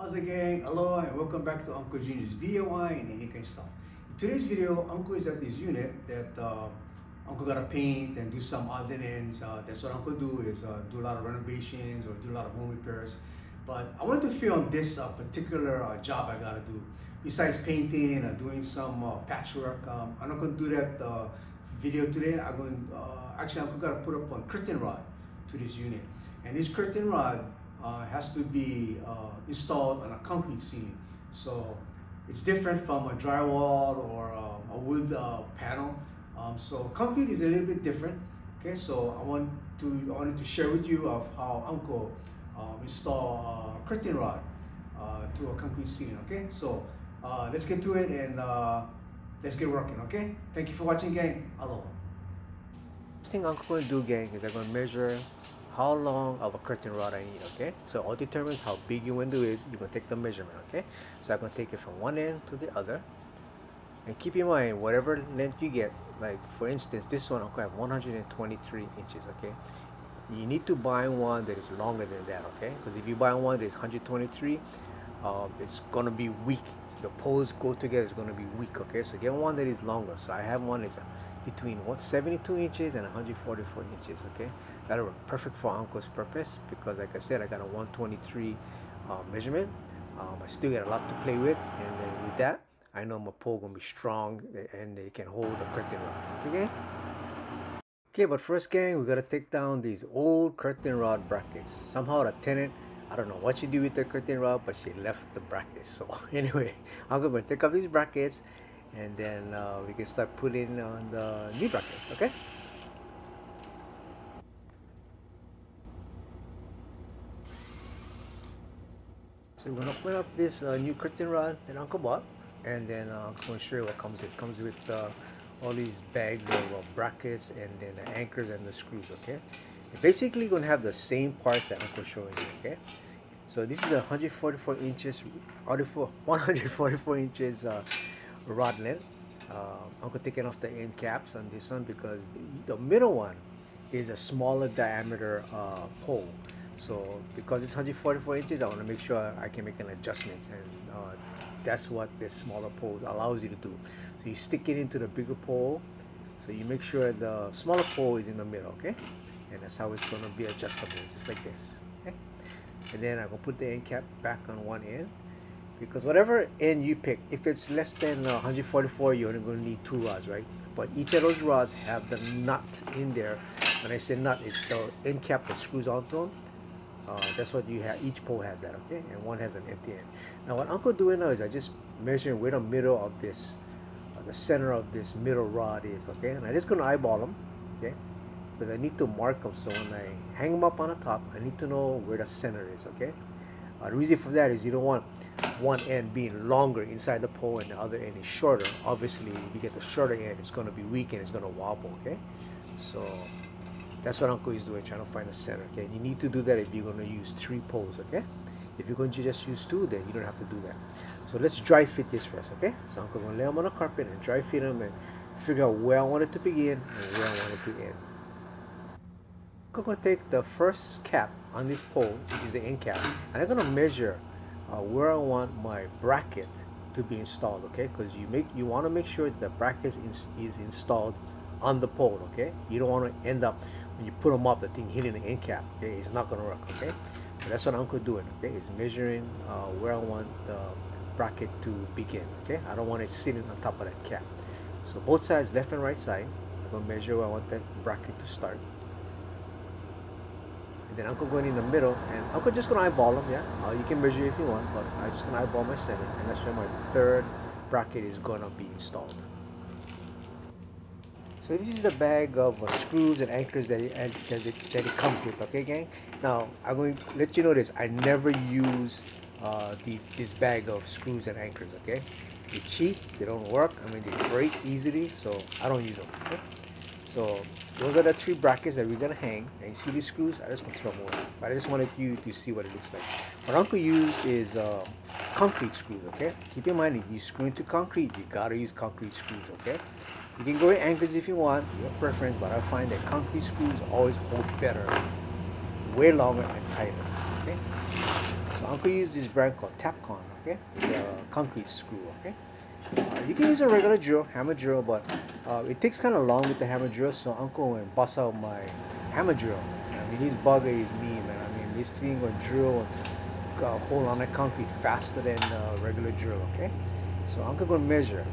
How's it gang? Hello and welcome back to Uncle Junior's DIY and any kind of stuff. In today's video, Uncle is at this unit that Uncle gotta paint and do some odds and ends. That's what Uncle do is do a lot of renovations or do a lot of home repairs. But I wanted to film this particular job I gotta do. Besides painting and doing some patchwork, I'm not gonna do that video today. I'm going actually Uncle gotta put up one curtain rod to this unit, and this curtain rod has to be installed on a concrete ceiling. So it's different from a drywall or a wood panel. So concrete is a little bit different. Okay, so I wanted to share with you of how Uncle install a curtain rod to a concrete ceiling. Okay, so let's get to it and let's get working. Okay, thank you for watching, gang. Aloha. First thing Uncle going to do, gang, is I'm going to measure how long of a curtain rod I need, okay? So all determines how big your window is. You're gonna take the measurement, okay? So I'm gonna take it from one end to the other. And keep in mind, whatever length you get, like for instance, this one I'm gonna have 123 inches, okay? You need to buy one that is longer than that, okay? Because if you buy one that is 123, it's gonna be weak. The poles go together, it's gonna be weak, okay? So get one that is longer. So I have one that's between 172 inches and 144 inches, okay? That'll work perfect for Uncle's purpose because, like I said, I got a 123 measurement. I still got a lot to play with, and then with that, I know my pole gonna be strong and they can hold a curtain rod, okay? Okay, but first, gang, we gotta take down these old curtain rod brackets. Somehow the tenant, I don't know what she did with the curtain rod, but she left the brackets. So anyway, I'm gonna take off these brackets, and then we can start putting on the new brackets, okay? So we're gonna put up this new curtain rod that Uncle bought, and then I'm gonna show you what comes with. It comes with all these bags of brackets and then the anchors and the screws, okay? You're basically gonna have the same parts that Uncle showing you, okay? So this is a 144 inches, 144 inches rod length. Uncle taking off the end caps on this one because the middle one is a smaller diameter pole. So because it's 144 inches, I want to make sure I can make an adjustment, and that's what this smaller pole allows you to do. So you stick it into the bigger pole, so you make sure the smaller pole is in the middle, okay? And that's how it's going to be adjustable, just like this, okay? And then I'm going to put the end cap back on one end, because whatever end you pick, if it's less than 144, you're only going to need 2 rods, right? But each of those rods have the nut in there. When I say nut, it's the end cap that screws onto them. That's what you have. Each pole has that, okay? And one has an empty end. Now what Uncle doing now is I just measuring where the middle of this, the center of this middle rod is, okay? And I'm just going to eyeball them, okay? Because I need to mark them, so when I hang them up on the top, I need to know where the center is, okay? The reason for that is you don't want one end being longer inside the pole and the other end is shorter. Obviously, if you get the shorter end, it's going to be weak and it's going to wobble, okay? So that's what Uncle is doing, trying to find the center, okay? You need to do that if you're going to use 3 poles, okay? If you're going to just use 2, then you don't have to do that. So let's dry fit this first, okay? So Uncle going to lay them on the carpet and dry fit them and figure out where I want it to begin and where I want it to end. I'm going to take the first cap on this pole, which is the end cap, and I'm going to measure where I want my bracket to be installed, okay? Because you want to make sure that the bracket is installed on the pole, okay? You don't want to end up, when you put them up, the thing hitting the end cap, okay? It's not going to work, okay? So that's what Uncle doing, okay? Is measuring where I want the bracket to begin, okay? I don't want it sitting on top of that cap. So both sides, left and right side, I'm going to measure where I want that bracket to start. And then Uncle going in the middle, and Uncle just going to eyeball them, yeah? You can measure if you want, but I'm just going to eyeball my center, and that's where my third bracket is going to be installed. So this is the bag of screws and anchors that it comes with, okay, gang? Now, I'm going to let you know this. I never use this bag of screws and anchors, okay? They're cheap, they don't work. I mean, they break easily, so I don't use them, okay? So those are the 3 brackets that we're going to hang. And you see these screws? I just want to throw them away. But I just wanted you to see what it looks like. What Uncle used is concrete screws, okay? Keep in mind, if you screw into concrete, you got to use concrete screws, okay? You can go with anchors if you want, your preference, but I find that concrete screws always hold better, way longer and tighter, okay? So So Uncle use this brand called Tapcon, okay? The concrete screw, okay? You can use a regular drill, hammer drill, but it takes kind of long with the hammer drill, so Uncle went bust out my hammer drill. I mean, this bugger is mean, man. I mean, this thing will drill a hole on the concrete faster than a regular drill, okay? So Uncle gonna measure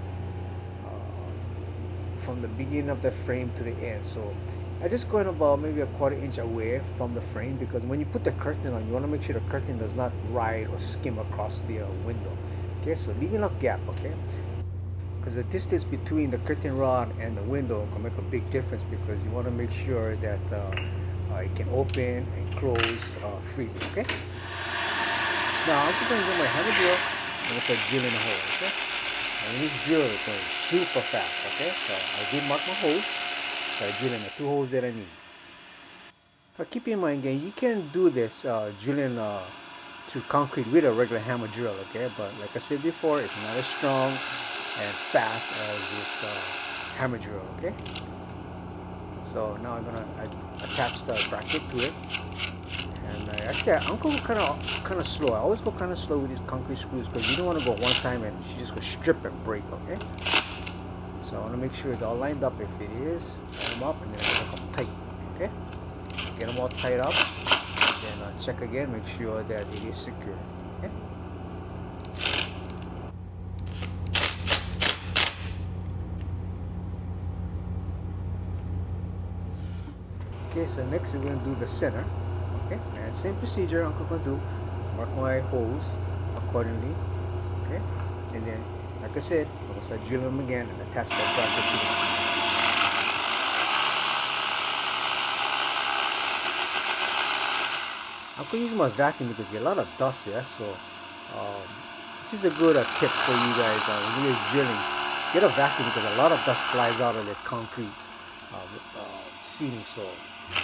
from the beginning of the frame to the end. So I just going about maybe a quarter inch away from the frame, because when you put the curtain on, you want to make sure the curtain does not ride or skim across the window. Okay, so leave enough gap, okay? Because the distance between the curtain rod and the window can make a big difference, because you want to make sure that it can open and close freely, okay? Now I'm just going to get my hammer drill and start drilling the hole, okay? And this drill is going super fast, okay? So I did mark my holes, so I'm drilling the 2 holes that I need. But keep in mind, again, you can do this drilling to concrete with a regular hammer drill, okay? But like I said before, it's not as strong and fast as this hammer drill, okay? So now I'm gonna attach the bracket to it. And actually, I'm going kind of slow. I always go kind of slow with these concrete screws, because you don't want to go one time and you just go strip and break, okay? So I want to make sure it's all lined up. If it is, line them up, and then make them tight, okay? Get them all tied up, then check again, make sure that it is secure, okay? Okay, so next we're going to do the center. Okay, and same procedure I'm going to do. Mark my holes accordingly. Okay, and then, like I said, I'm going to start drilling them again and attach that bracket to the seat. I'm going to use my vacuum because you get a lot of dust here. So this is a good tip for you guys when you're drilling. Get a vacuum, because a lot of dust flies out of the concrete seating. So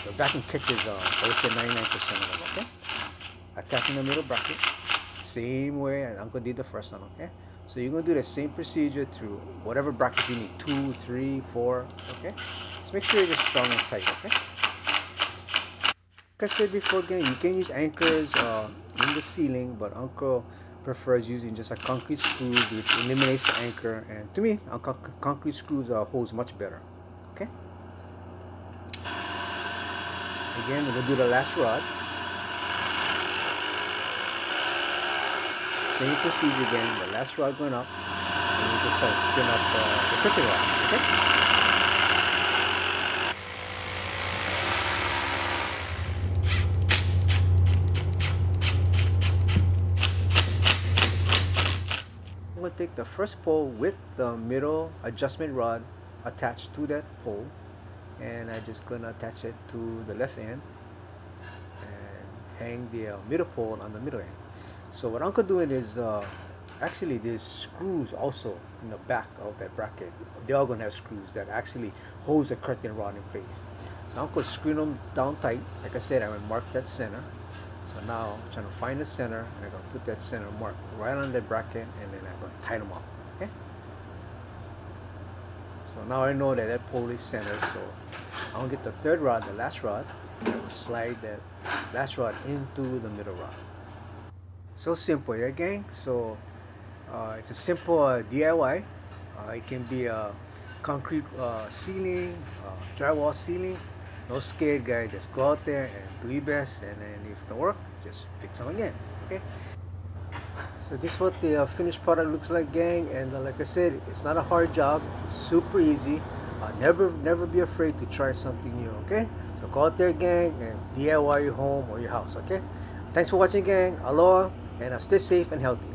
the vacuum catches, I would say 99% of them, okay? Attaching the middle bracket, same way as Uncle did the first one, okay? So you're gonna do the same procedure to whatever bracket you need, 2, 3, 4, okay? Just make sure it's strong and tight, okay? Like I said before, again, you can use anchors in the ceiling, but Uncle prefers using just a concrete screw, which eliminates the anchor. And to me, concrete screws holds much better, okay? Again, we're going to do the last rod. Same procedure again, the last rod going up, and we just start filling up the curtain rod, okay? I'm going to take the first pole with the middle adjustment rod attached to that pole, and I'm just going to attach it to the left end and hang the middle pole on the middle end. So what Uncle doing is, actually there's screws also in the back of that bracket. They're all going to have screws that actually holds the curtain rod in place. So Uncle screwing them down tight. Like I said, I'm going to mark that center. So now I'm trying to find the center, and I'm going to put that center mark right on that bracket, and then I'm going to tie them up, okay? So now I know that that pole is centered, so I'm going to get the third rod, the last rod, and I'm going to slide that last rod into the middle rod. So simple, yeah, gang? So it's a simple DIY. It can be a concrete ceiling, drywall ceiling. No scared, guys. Just go out there and do your best, and then if it don't work, just fix them again, okay? So this is what the finished product looks like, gang. And like I said, it's not a hard job. It's super easy. Never be afraid to try something new, okay? So go out there, gang, and DIY your home or your house, okay? Thanks for watching, gang. Aloha, and stay safe and healthy.